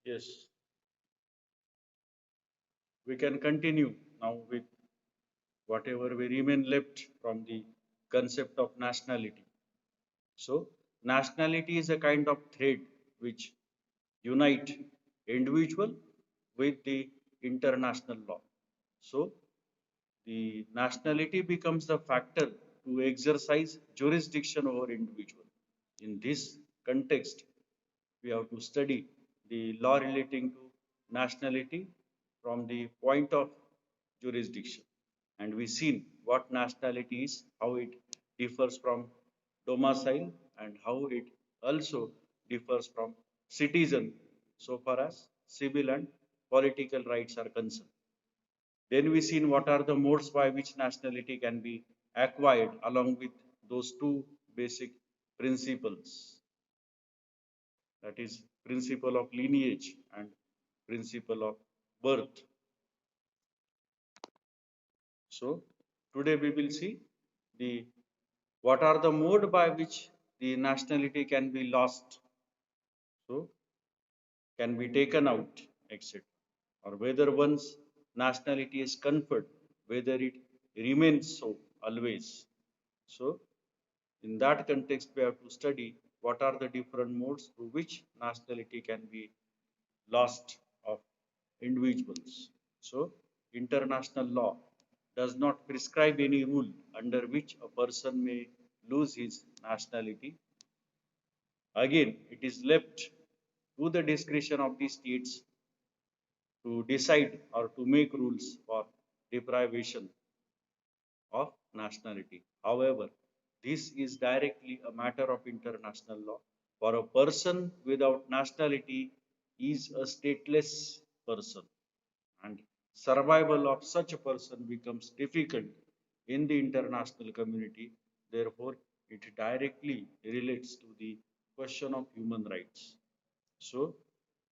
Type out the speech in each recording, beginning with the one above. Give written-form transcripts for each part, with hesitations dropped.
Yes, we can continue now with whatever we remain left from the concept of nationality. So, nationality is a kind of thread which unite individual with the international law. So, the nationality becomes the factor to exercise jurisdiction over individual. In this context, we have to study the law relating to nationality from the point of jurisdiction. And we seen what nationality is, how it differs from domicile, and how it also differs from citizen so far as civil and political rights are concerned. Then we seen what are the modes by which nationality can be acquired along with those two basic principles, that is principle of lineage and principle of birth. So today we will see the what are the mode by which the nationality can be lost, so can be taken out, etc. Or whether one's nationality is conferred, whether it remains so always. So in that context, we have to study what are the different modes through which nationality can be lost of individuals. So, international law does not prescribe any rule under which a person may lose his nationality. Again, it is left to the discretion of the states to decide or to make rules for deprivation of nationality. However, this is directly a matter of international law. For a person without nationality is a stateless person, and survival of such a person becomes difficult in the international community. Therefore, it directly relates to the question of human rights. So,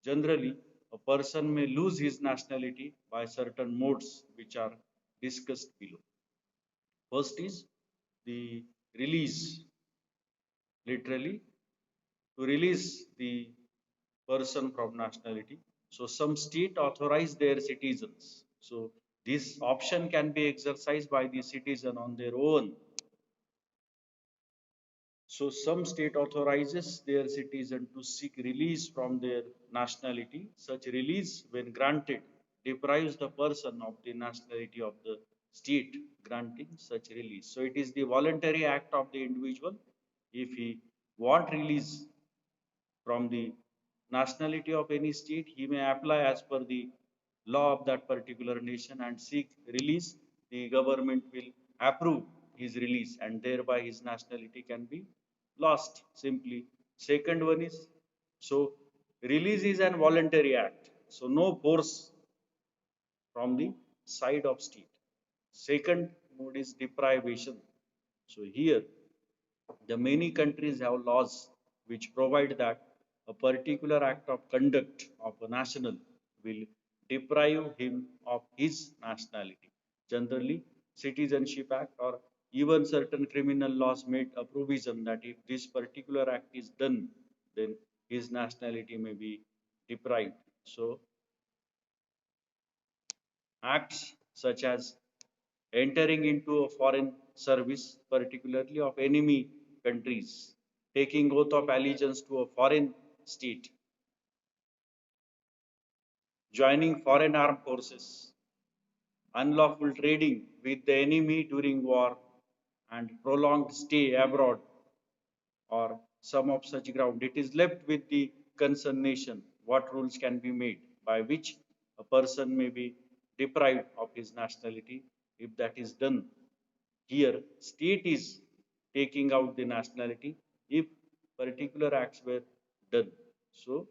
generally, a person may lose his nationality by certain modes which are discussed below. First is the release, literally, to release the person from nationality. So some state authorize their citizens. So this option can be exercised by the citizen on their own. So some state authorizes their citizen to seek release from their nationality. Such release, when granted, deprives the person of the nationality of the state granting such release. So it is the voluntary act of the individual. If he want release from the nationality of any state, he may apply as per the law of that particular nation and seek release. The government will approve his release and thereby his nationality can be lost simply. Second one is, so release is an voluntary act. So no force from the side of state. Second mode is deprivation. So here the many countries have laws which provide that a particular act of conduct of a national will deprive him of his nationality. Generally, Citizenship Act or even certain criminal laws made a provision that if this particular act is done, then his nationality may be deprived. So, acts such as entering into a foreign service, particularly of enemy countries, taking oath of allegiance to a foreign state, joining foreign armed forces, unlawful trading with the enemy during war, and prolonged stay abroad or some of such ground. It is left with the concerned nation what rules can be made by which a person may be deprived of his nationality. If that is done, here state is taking out the nationality if particular acts were done. So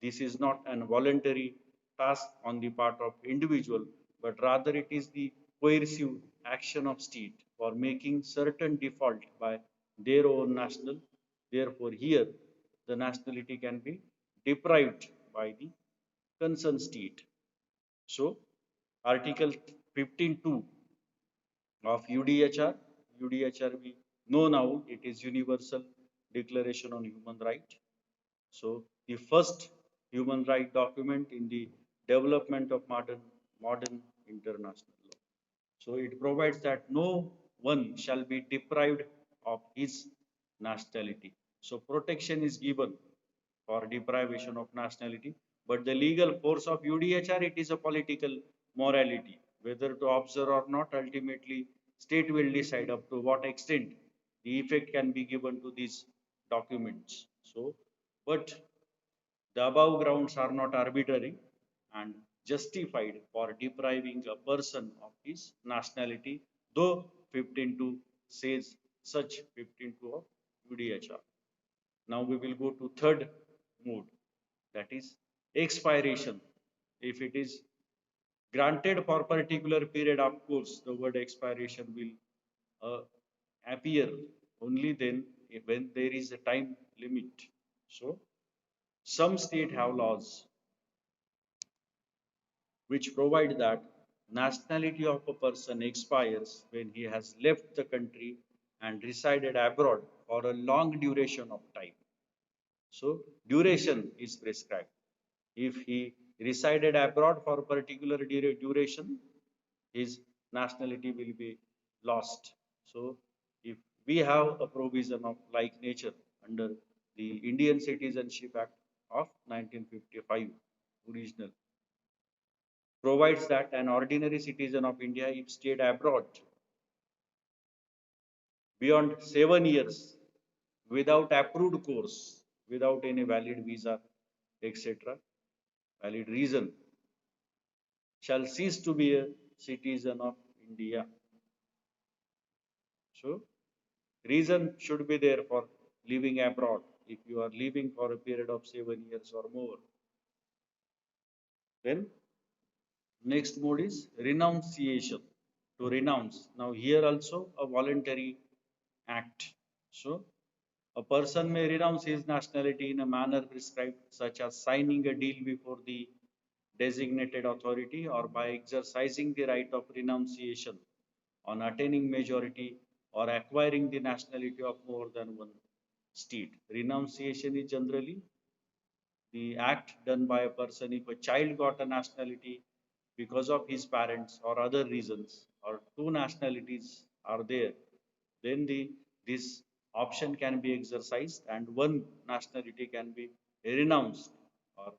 this is not an voluntary task on the part of individual, but rather it is the coercive action of state for making certain default by their own national. Therefore, here the nationality can be deprived by the concerned state. So, Article 15.2 of UDHR, UDHR we know now it is Universal Declaration on Human Right. So, the first human right document in the development of modern international law. So it provides that no one shall be deprived of his nationality. So protection is given for deprivation of nationality, but the legal force of UDHR, it is a political morality. Whether to observe or not, ultimately state will decide up to what extent the effect can be given to these documents. So, but the above grounds are not arbitrary and justified for depriving a person of his nationality, though 15.2 says such 15.2 of UDHR. Now we will go to third mode, that is expiration. If it is granted for particular period, of course, the word expiration will appear only then when there is a time limit. So some state have laws which provide that nationality of a person expires when he has left the country and resided abroad for a long duration of time. So duration is prescribed. If he resided abroad for a particular duration, his nationality will be lost. So if we have a provision of like nature under the Indian Citizenship Act of 1955, original, provides that an ordinary citizen of India, if stayed abroad beyond 7 years without approved course, without any valid visa, etc., valid reason, shall cease to be a citizen of India. So, reason should be there for living abroad. If you are living for a period of 7 years or more, then next mode is renunciation. To renounce. Now, here also a voluntary act. So, a person may renounce his nationality in a manner prescribed, such as signing a deal before the designated authority or by exercising the right of renunciation on attaining majority or acquiring the nationality of more than one state. Renunciation is generally the act done by a person if a child got a nationality because of his parents or other reasons, or two nationalities are there, then this option can be exercised and one nationality can be renounced or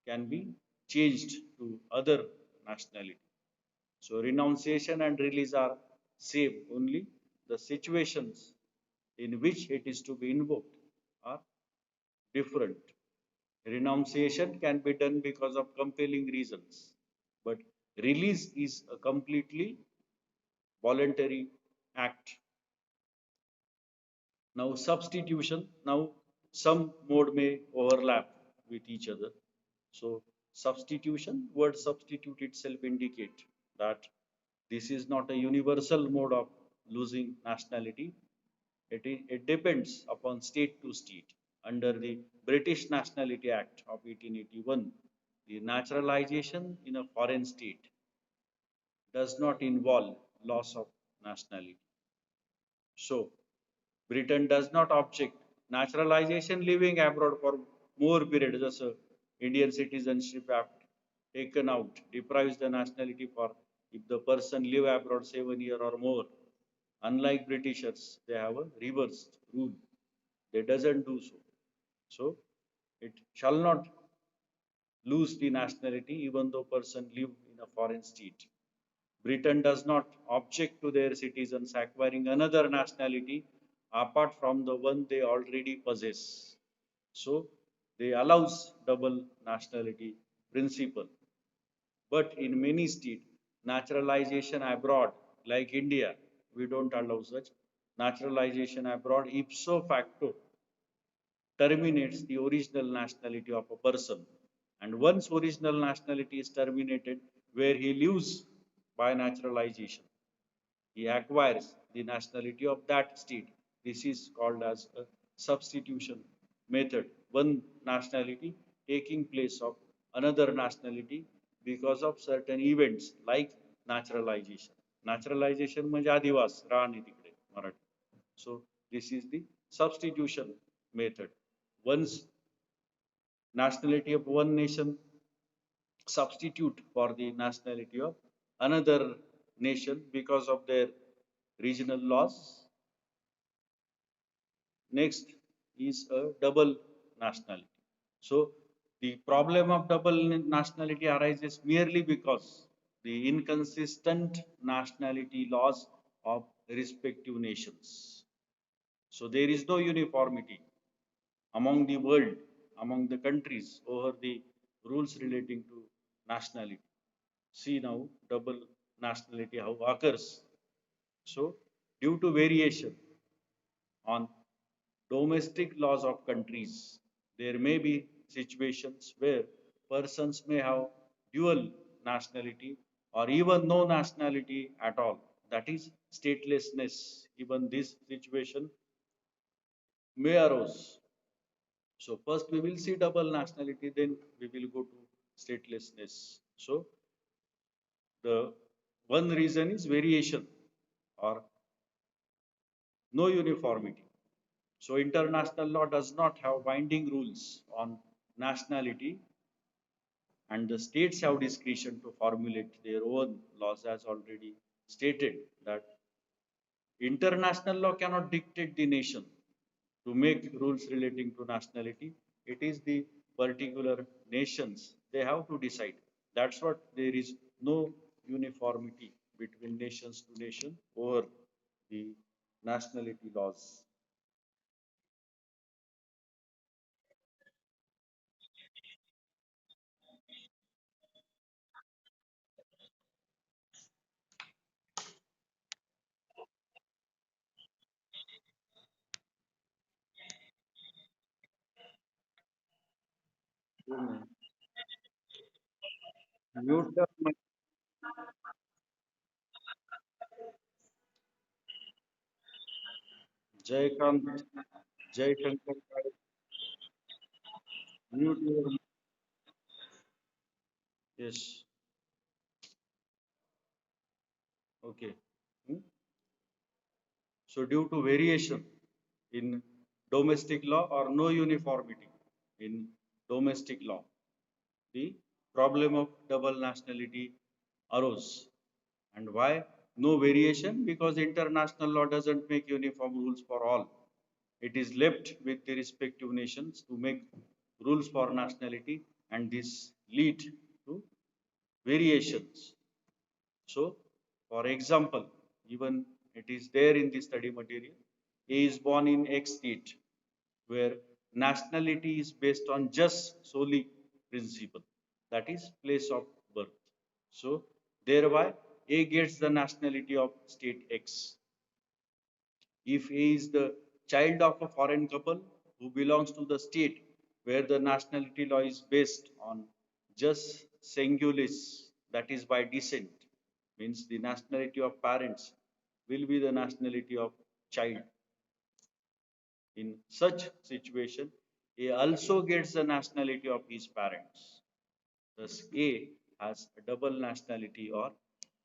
can be changed to other nationality. So renunciation and release are same, only the situations in which it is to be invoked are different. Renunciation can be done because of compelling reasons, but release is a completely voluntary act. Now substitution, now some mode may overlap with each other. So substitution, word substitute itself indicate that this is not a universal mode of losing nationality. It depends upon state to state. Under the British Nationality Act of 1881, the naturalization in a foreign state does not involve loss of nationality. So, Britain does not object naturalization living abroad for more period. Thus, Indian Citizenship Act taken out deprives the nationality for if the person live abroad 7 years or more. Unlike Britishers, they have a reversed rule. They doesn't do so. So it shall not lose the nationality even though person live in a foreign state. Britain does not object to their citizens acquiring another nationality apart from the one they already possess. So they allows double nationality principle. But in many states, naturalization abroad, like India, we don't allow such naturalization abroad ipso facto terminates the original nationality of a person. And once original nationality is terminated, where he lives by naturalization, he acquires the nationality of that state. This is called as a substitution method. One nationality taking place of another nationality because of certain events like naturalization. Naturalization म्हणजे आदिवास राहणे तिकडे Marathi. So this is the substitution method. Once nationality of one nation substitute for the nationality of another nation because of their regional laws. Next is a double nationality. So the problem of double nationality arises merely because the inconsistent nationality laws of respective nations. So there is no uniformity among the world, among the countries over the rules relating to nationality. See now double nationality how occurs. So due to variation on domestic laws of countries, there may be situations where persons may have dual nationality or even no nationality at all. That is statelessness. Even this situation may arise. So first we will see double nationality, then we will go to statelessness. So the one reason is variation or no uniformity. So international law does not have binding rules on nationality, and the states have discretion to formulate their own laws, as already stated that international law cannot dictate the nation to make rules relating to nationality. It is the particular nations, they have to decide. That's what there is no uniformity between nations to nation over the nationality laws. Mute the mic. Jaykant, Jai Shankar, mute your mic. Yes, okay. Hmm? So due to variation in domestic law or no uniformity in domestic law, the problem of double nationality arose. And why no variation? Because international law doesn't make uniform rules for all. It is left with the respective nations to make rules for nationality, and this lead to variations. So, for example, even it is there in the study material, A is born in X state, where nationality is based on just solely principle, that is place of birth. So, thereby A gets the nationality of state X. If A is the child of a foreign couple who belongs to the state where the nationality law is based on jus sanguinis, that is by descent, means the nationality of parents will be the nationality of child. In such situation, A also gets the nationality of his parents. Thus, A has a double nationality or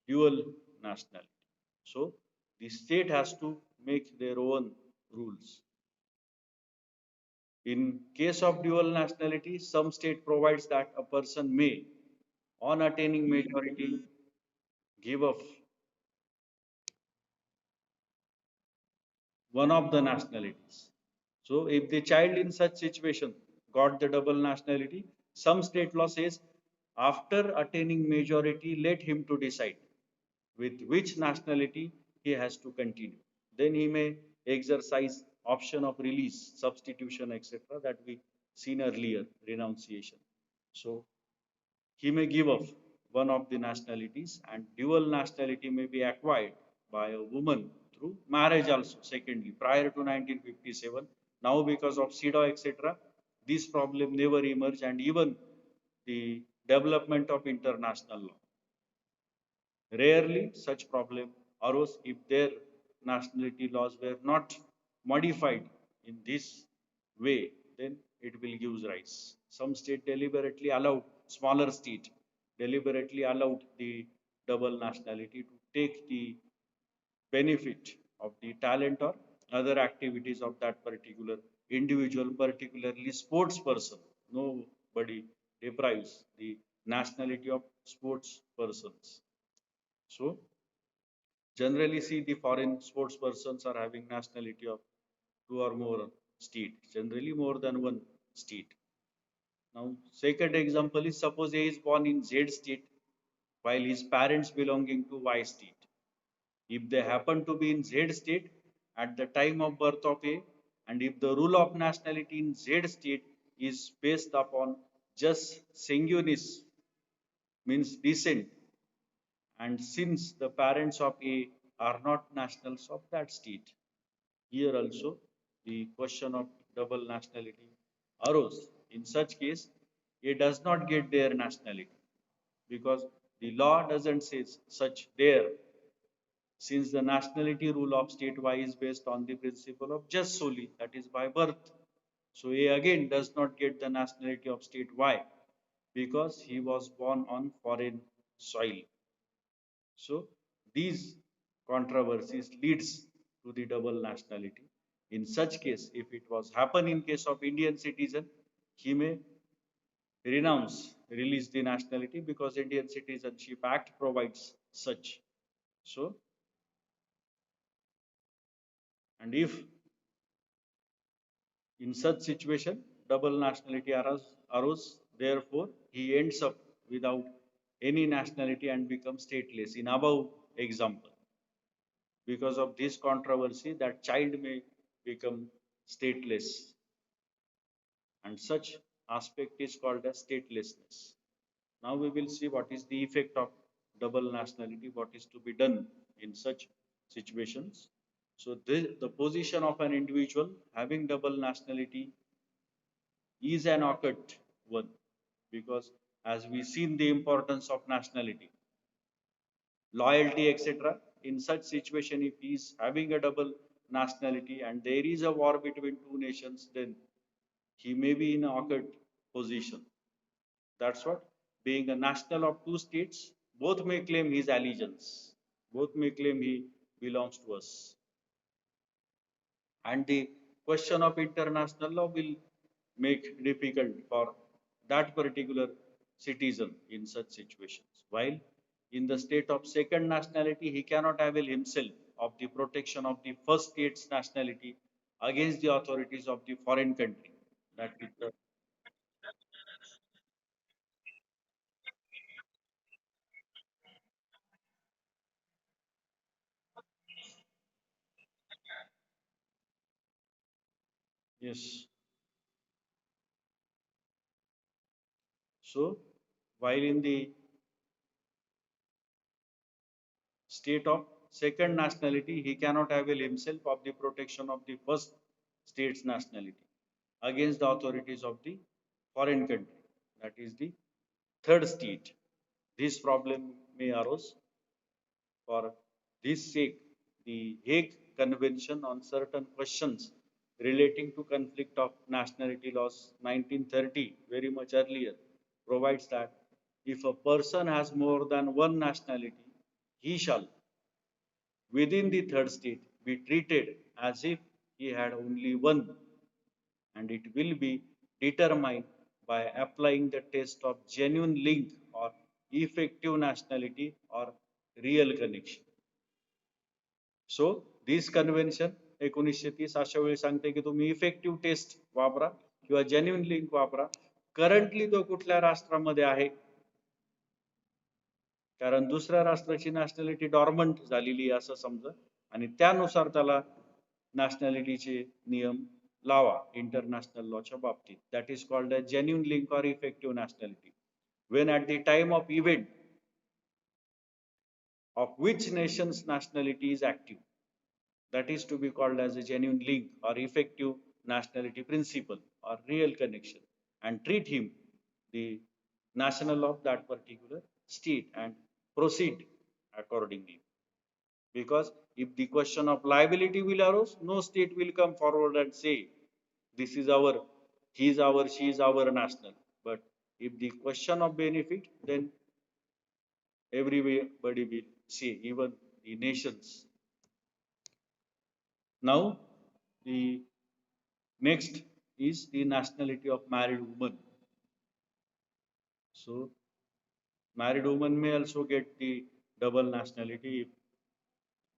dual nationality. So, the state has to make their own rules. In case of dual nationality, some state provides that a person may, on attaining majority, give up one of the nationalities. So if the child in such situation got the double nationality, some state law says after attaining majority, let him to decide with which nationality he has to continue. Then he may exercise option of release, substitution, etc. that we seen earlier, renunciation. So he may give up one of the nationalities, and dual nationality may be acquired by a woman through marriage also. Secondly, prior to 1957, now because of CEDAW, etc., this problem never emerged, and even the development of international law. Rarely such problem arose if their nationality laws were not modified in this way, then it will give rise. Some state deliberately allowed, smaller state deliberately allowed the double nationality to take the benefit of the talent or other activities of that particular individual, particularly sports person. No everybody deprives the nationality of sports persons. So generally see the foreign sports persons are having nationality of two or more state, generally more than one state. Now, second example is suppose A is born in Z state while his parents belonging to Y state. If they happen to be in Z state at the time of birth of A, and if the rule of nationality in Z state is based upon just sanguinis, means descent, and since the parents of A are not nationals of that state, here also the question of double nationality arose. In such case, A does not get their nationality because the law doesn't say such there, since the nationality rule of state Y is based on the principle of jus soli, that is by birth. So A again does not get the nationality of state Y because he was born on foreign soil. So these controversies leads to the double nationality. In such case, if it was happen in case of Indian citizen, he may release the nationality because Indian Citizenship Act provides such. So, and if in such situation double nationality arose, therefore he ends up without any nationality and becomes stateless in above example. Because of this controversy, that child may become stateless, and such aspect is called as statelessness. Now we will see what is the effect of double nationality, what is to be done in such situations. So the position of an individual having double nationality is an occult one, because as we seen the importance of nationality, loyalty, etc. In such situation, if he is having a double nationality and there is a war between two nations, then he may be in an occult position. That's what. Being a national of two states, both may claim his allegiance. Both may claim he belongs to us. And the question of international law will make difficult for that particular citizen in such situations. While in the state of second nationality, he cannot avail himself of the protection of the first state's nationality against the authorities of the foreign country. That is the, yes. So while in the state of second nationality, he cannot avail himself of the protection of the first state's nationality against the authorities of the foreign country, that is the third state. This problem may arise. For this sake, the Hague Convention on certain questions relating to conflict of nationality laws 1930, very much earlier, provides that if a person has more than one nationality, he shall within the third state be treated as if he had only one, and it will be determined by applying the test of genuine link or effective nationality or real connection. So this convention 1930 अशा वेळी सांगते की तुम्ही effective test वापरा किंवा genuine link वापरा. Currently तो कुठल्या राष्ट्रामध्ये आहे, कारण दुसऱ्या राष्ट्राची नॅशनॅलिटी डॉर्मंट झालेली आहे असं समजा, आणि त्यानुसार त्याला नॅशनॅलिटीचे नियम लावा इंटरनॅशनल लॉच्या बाबतीत. That is called a genuine link or effective nationality. when at the time of event of which nation's nationality is active, that is to be called as a genuine link or effective nationality principle or real connection, and treat him the national of that particular state and proceed accordingly. Because if the question of liability will arise, no state will come forward and say, this is our, he is our, she is our national. But if the question of benefit, then everybody will say, even the nations. Now, the next is the nationality of married woman. So married women may also get the double nationality if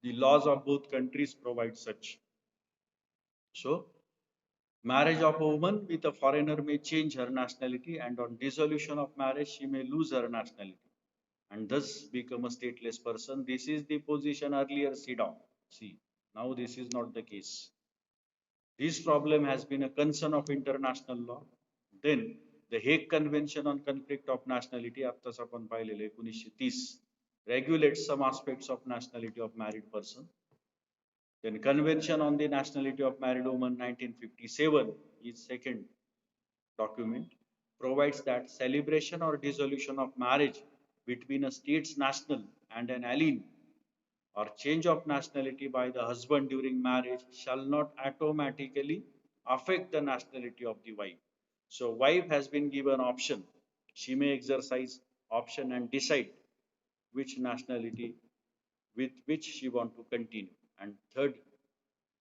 the laws of both countries provide such. So marriage of a woman with a foreigner may change her nationality, and on dissolution of marriage, she may lose her nationality and thus become a stateless person. This is the position earlier CEDAW. See, now this is not the case. This problem has been a concern of international law. Then the Hague Convention on Conflict of Nationality, आत्ताच आपण पाहिलेलं 1930, regulates some aspects of nationality of married person. Then Convention on the Nationality of Married Women 1957 is second document, provides that celebration or dissolution of marriage between a state's national and an alien or change of nationality by the husband during marriage shall not automatically affect the nationality of the wife. So wife has been given option. She may exercise option and decide which nationality with which she want to continue. And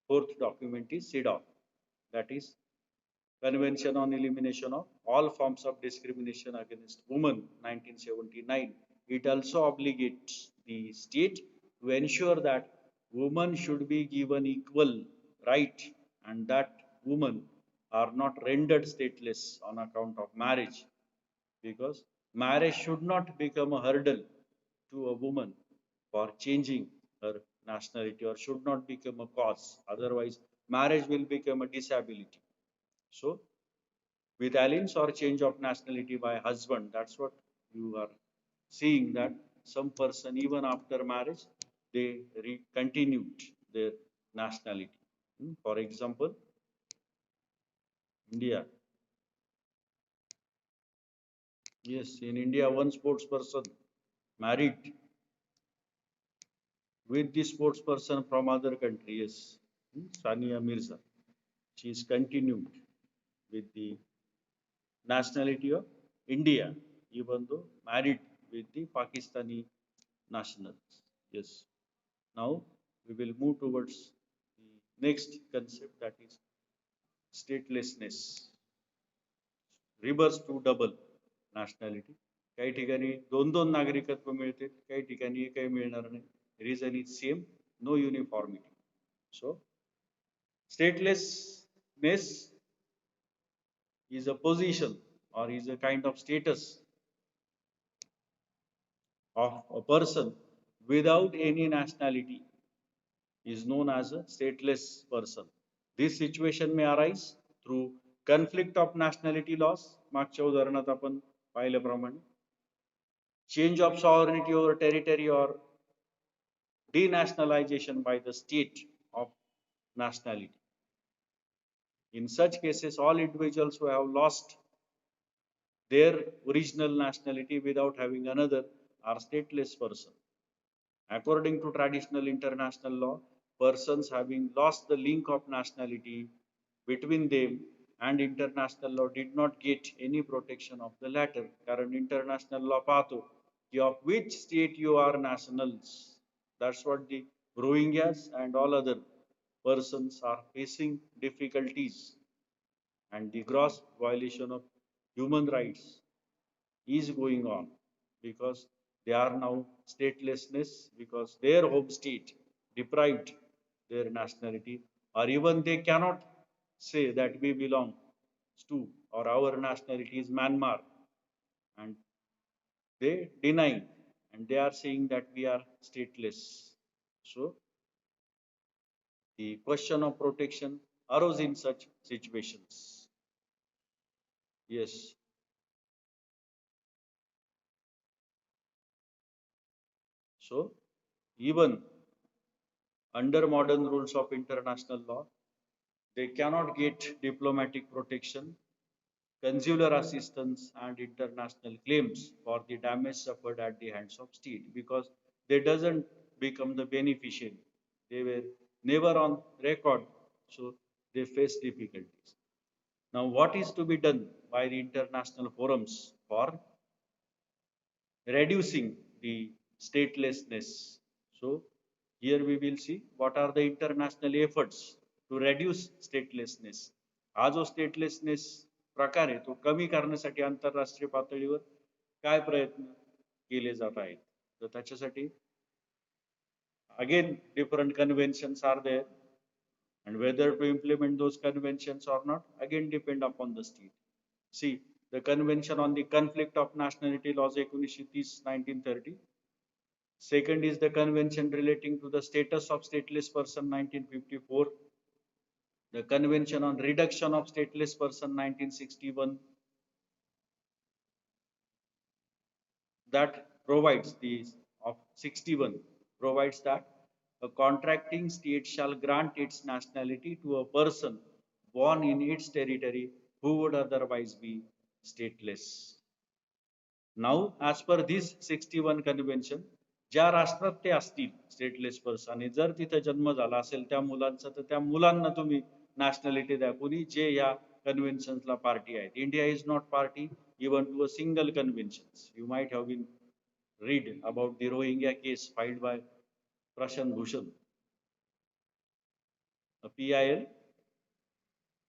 fourth document is CEDAW, that is Convention on Elimination of All Forms of Discrimination Against Women, 1979. It also obligates the state to ensure that women should be given equal right and that women are not rendered stateless on account of marriage, because marriage should not become a hurdle to a woman for changing her nationality or should not become a cause. Otherwise, marriage will become a disability. So with aliens or change of nationality by husband, that's what you are seeing, that some person even after marriage they continued their nationality. For example, India. Yes, in India, one sports person married with the sports person from other country. Yes, Sania Mirza. She is continued with the nationality of India, even though married with the Pakistani nationals. Yes. Now we will move towards the next concept, that is statelessness. Reverse to double nationality. काही ठिकाणी दोन दोन नागरिकत्व मिळते, काही ठिकाणी एकही मिळणार नाही. Reason is same, no uniformity. So statelessness is a position or is a kind of status of a person without any nationality is known as a stateless person. This situation may arise through conflict of nationality laws, मागच्या उदाहरणात आपण पाहिल्याप्रमाणे, change of sovereignty over territory or denationalization by the state of nationality. In such cases, all individuals who have lost their original nationality without having another are stateless person. According to traditional international law, persons having lost the link of nationality between them and international law did not get any protection of the latter. कारण international law पाहतो की of which state you are nationals. That's what the Rohingyas and all other persons are facing difficulties, and the gross violation of human rights is going on because they are now statelessness because their home state deprived their nationality, or even they cannot say that we belong to or our nationality is Myanmar, and they deny and they are saying that we are stateless. So the question of protection arose in such situations. Yes. So even under modern rules of international law, they cannot get diplomatic protection, consular assistance, and international claims for the damage suffered at the hands of state because they doesn't become the beneficiary. They were never on record, so they face difficulties. Now, what is to be done by the international forums for reducing the statelessness? So, here we will see what are the international efforts to reduce statelessness. हा जो statelessness प्रकार आहे तो कमी करण्यासाठी आंतरराष्ट्रीय पातळीवर काय प्रयत्न केले जात आहेत. तर त्याच्यासाठी again different conventions are there, and whether to implement those conventions or not again depend upon the state. See, the Convention on the Conflict of Nationality Laws 1930. Second is the Convention relating to the status of stateless person 1954. The Convention on Reduction of Stateless Person 1961 that provides the of 61 provides that a contracting state shall grant its nationality to a person born in its territory who would otherwise be stateless. Now, as per this 61 convention, ज्या राष्ट्रात ते असतील stateless person आणि जर तिथे जन्म झाला असेल त्या मुलांचा तर त्या मुलांना तुम्ही नॅशनॅलिटी द्या कोणी जे या कन्व्हेन्शनला पार्टी आहेत. India is not party even to a single convention. You might have been read about the Rohingya case filed by Prashant Bhushan, a PIL,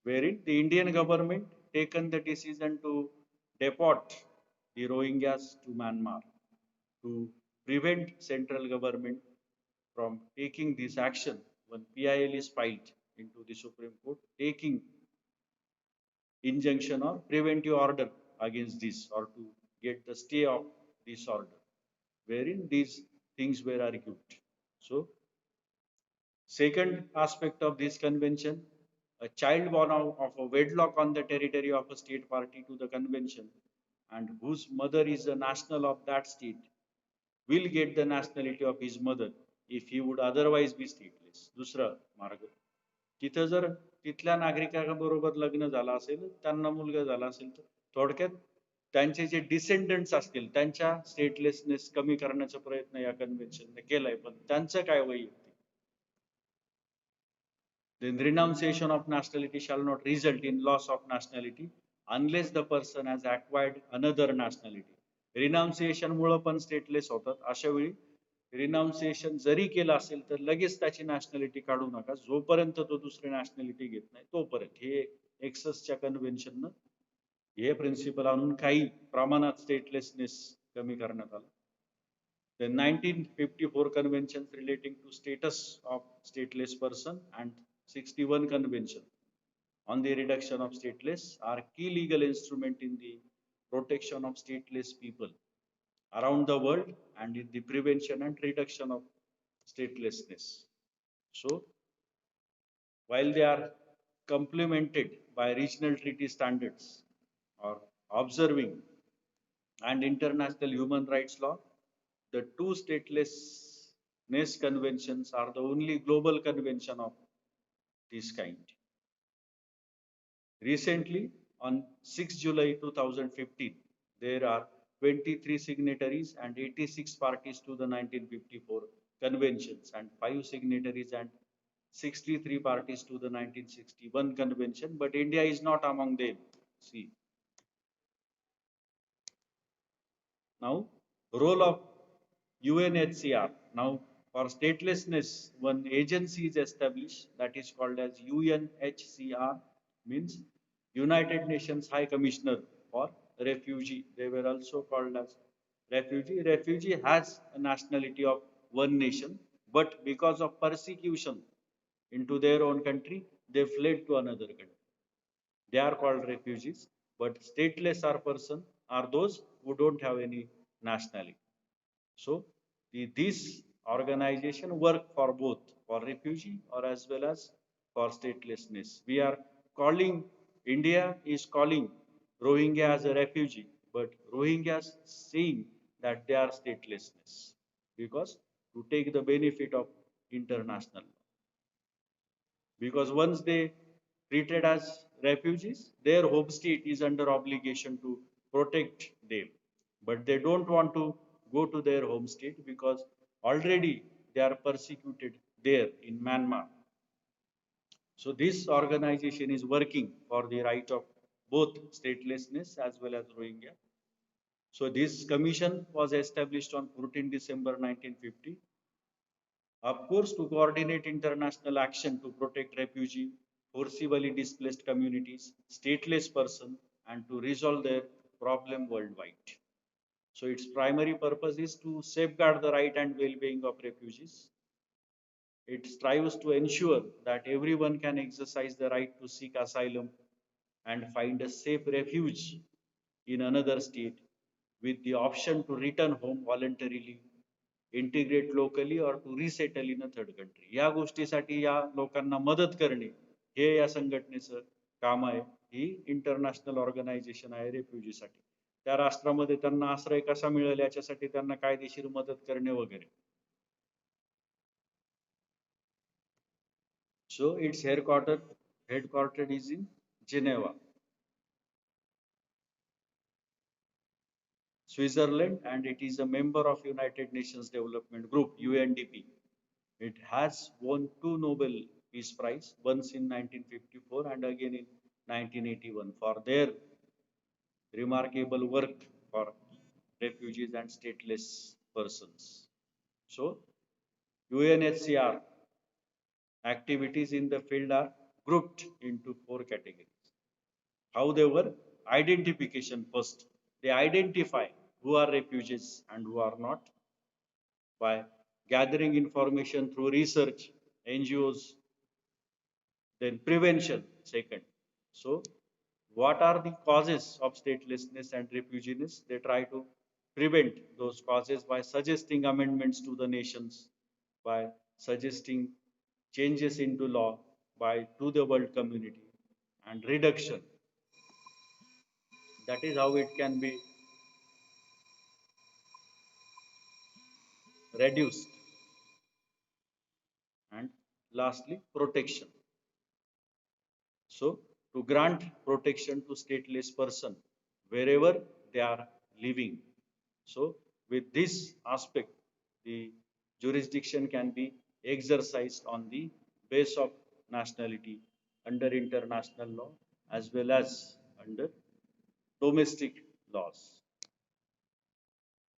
wherein the Indian government taken the decision to deport the Rohingyas to Myanmar to prevent central government from taking this action when PIL is filed into the Supreme Court, taking injunction or preventive order against this or to get the stay of this order, wherein these things were argued. So, second aspect of this convention, a child born out of a wedlock on the territory of a state party to the convention and whose mother is a national of that state will get the nationality of his mother if he would otherwise be stateless. दुसरा मार्ग, तिथं जर तिथल्या नागरिकाबरोबर लग्न झालं असेल त्यांना मुलगा झाला असेल तर थोडक्यात त्यांचे जे डिसेंडंट्स असतील त्यांच्या स्टेटलेसनेस कमी करण्याचा प्रयत्न या कन्व्हेन्शनने केलाय. पण त्यांचं काय वैयक्तिक, the renunciation of nationality shall not result in loss of nationality unless the person has acquired another nationality. Renunciation मुळे पण स्टेटलेस होतात. अशा वेळी रिनाउन्सिएशन जरी केलं असेल तर लगेच त्याची नॅशनॅलिटी काढू नका जोपर्यंत तो दुसरी नॅशनॅलिटी घेत नाही तोपर्यंत. हे एक्ससच्या कन्व्हेन्शननं हे प्रिन्सिपल आणून काही प्रमाणात स्टेटलेसनेस कमी करण्यात आलं. The 1954 conventions relating to status of stateless person and 61 convention on the reduction of stateless are key legal instrument in the protection of stateless people around the world and in the prevention and reduction of statelessness. So, while they are complemented by regional treaty standards or observing and international human rights law, the two statelessness conventions are the only global convention of this kind. Recently, on 6 July 2015, there are 23 signatories and 86 parties to the 1954 conventions and 5 signatories and 63 parties to the 1961 convention, but India is not among them. See, now role of UNHCR. Now, for statelessness, one agency is established that is called as UNHCR, means United Nations High Commissioner for Refugee. They were also called as refugee. Refugee has a nationality of one nation, but because of persecution into their own country, they fled to another country. They are called refugees, but stateless are person are those who don't have any nationality. So this organization work for both for refugee or as well as for statelessness. We are calling, India is calling Rohingya as a refugee, but Rohingyas saying that they are statelessness because to take the benefit of international law. Because once they treated as refugees, their home state is under obligation to protect them. But they don't want to go to their home state because already they are persecuted there in Myanmar. So this organization is working for the right of both statelessness as well as Rohingya. So this commission was established on 14 December 1950, of course, to coordinate international action to protect refugee, forcibly displaced communities, stateless persons, and to resolve their problem worldwide. So its primary purpose is to safeguard the right and well-being of refugees. It strives to ensure that everyone can exercise the right to seek asylum and find a safe refuge in another state with the option to return home voluntarily, integrate locally or to resettle in a third country. या गोष्टीसाठी या लोकांना मदत करणे हे या संघटनेचं काम आहे. ही international organisation आहे रेफ्युजीसाठी. त्या राष्ट्रामध्ये त्यांना आश्रय कसा मिळेल याच्यासाठी त्यांना कायदेशीर मदत करणे वगैरे. So its headquartered is in Geneva, Switzerland, and it is a member of United Nations Development Group, UNDP. It has won two Nobel Peace Prize, once in 1954 and again in 1981 for their remarkable work for refugees and stateless persons. So UNHCR activities in the field are grouped into four categories. How they were? Identification first. They identify who are refugees and who are not by gathering information through research, NGOs, then prevention second. So what are the causes of statelessness and refugees? They try to prevent those causes by suggesting amendments to the nations, by suggesting changes into law by to the world community and reduction. That is how it can be reduced. And lastly, protection. So to grant protection to stateless person wherever they are living. So with this aspect, the jurisdiction can be exercised on the base of nationality under international law as well as under domestic